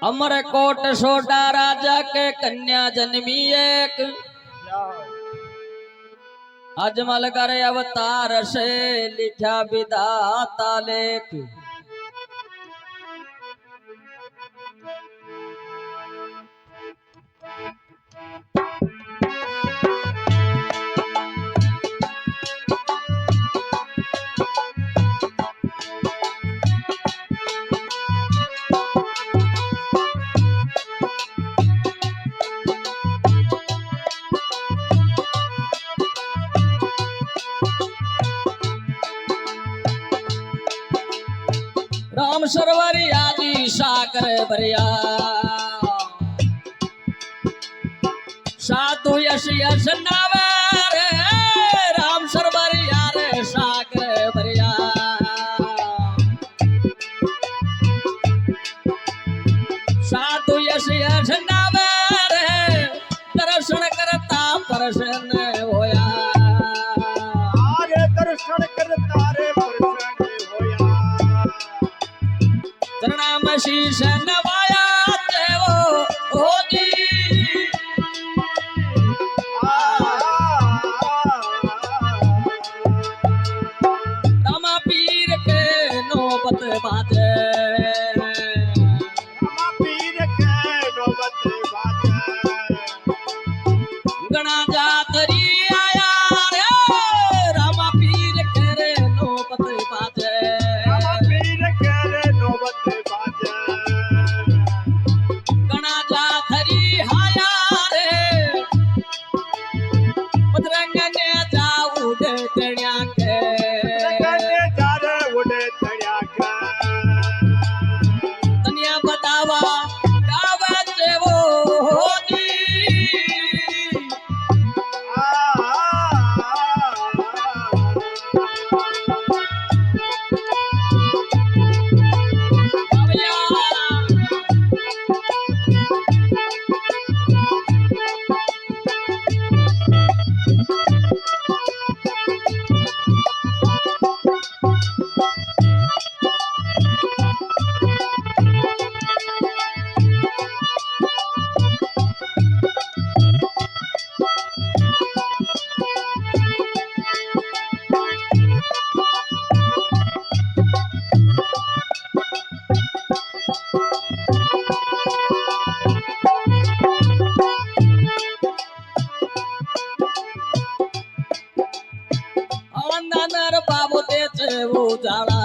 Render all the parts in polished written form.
Amarkot soda राजा के कन्या जन्मी एक अजमल कर अवतार से लिखा विधाता लेख। राम सरवरी आदि साकर बरिया साधु यश यश नावर राम सरवरी यार साकर बरिया साधु यश यश नावर दर्शन करता प्रसन्न होया दर्शन करता रे शीश नवाया देवो हो जी रामा पीर के नौबत बाजे रामा पीर के नौबत बाजे गणा जातरी आया रे रामा पीर के रे नौबत बाजे रामा पीर के रे नौबत बाबू देते उजाला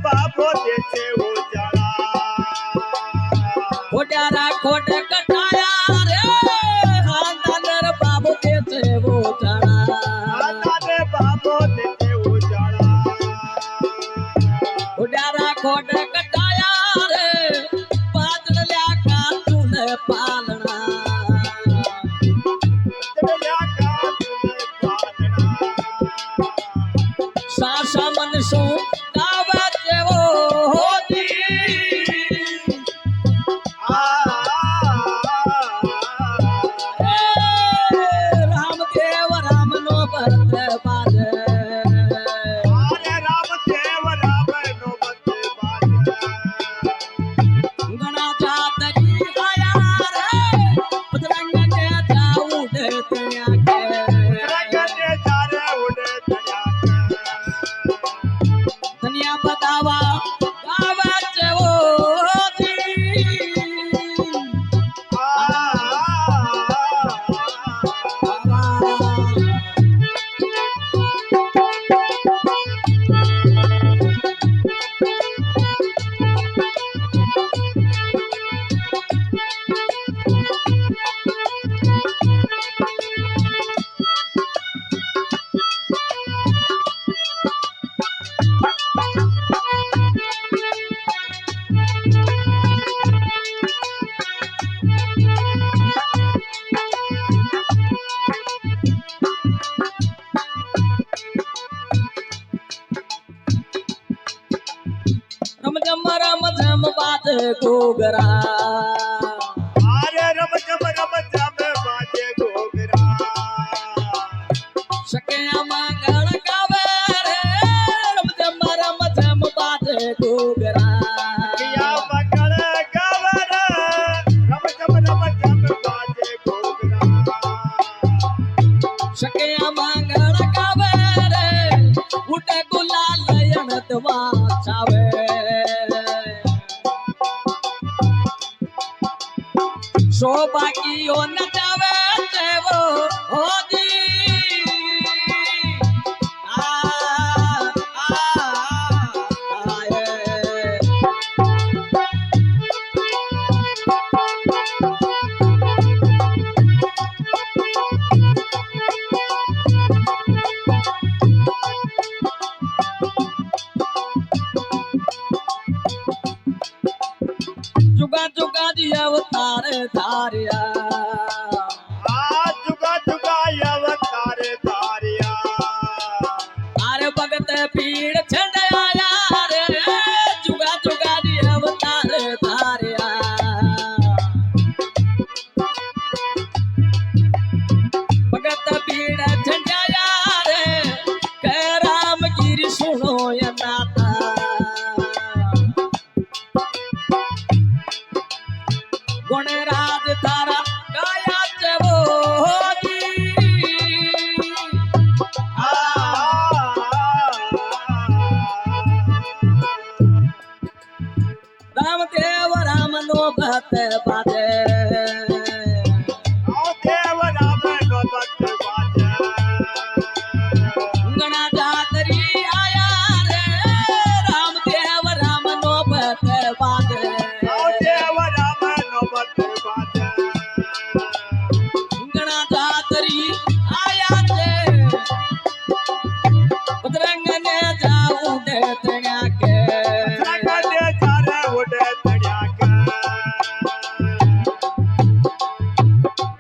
बाबू देते उजाला खोट्यारा खोट कटाया रे खानदानर बाबू देते उजाला बाबू देते उजाला खोट्यारा खोट कटाया रे पाजल्या का तुले पालना बाजे घोघरा अरे रम जम बाजे घोघरा सखिया मंगल गावे रे रम झम बाजे घोघरा किया मंगल गावर रम जम बाजे घोघरा सखिया मंगल गावे रे उठे गुलाल यणतवा छावे शोभा की ओ नचावे देवो होजी जुगा जुगा जी अवतार धारिया जुगा जुगा अवतार धारिया अरे भगत पीड़ छंडाया रे जुगा जुगा जी अवतार धारिया भगत पीड़ छंडाया रे कह राम गिरी सुनो या नाता गुणराज तारा गाया चवो रामदेव राम नो भत बाजे देव राम नो भक्त बाजे गणा जातरी आया रे रामदेव राम नो भत बाजे देव राम नो भक्त बाजे गणा जातरी आया रे बजरंग ने जाऊ दे तण्या के रंगने चारे उड़े तड़िया के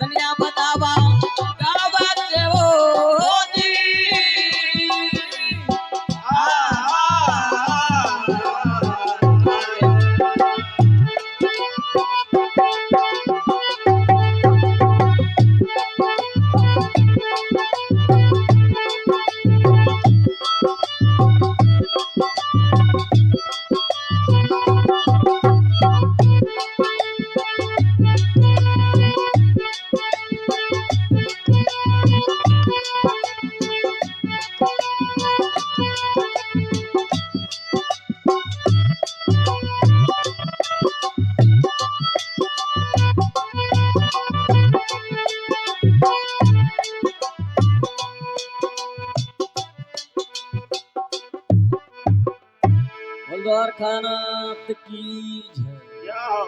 तण्या बतावा गावा चवो जी हल्द्वार खाना की जय। जाओ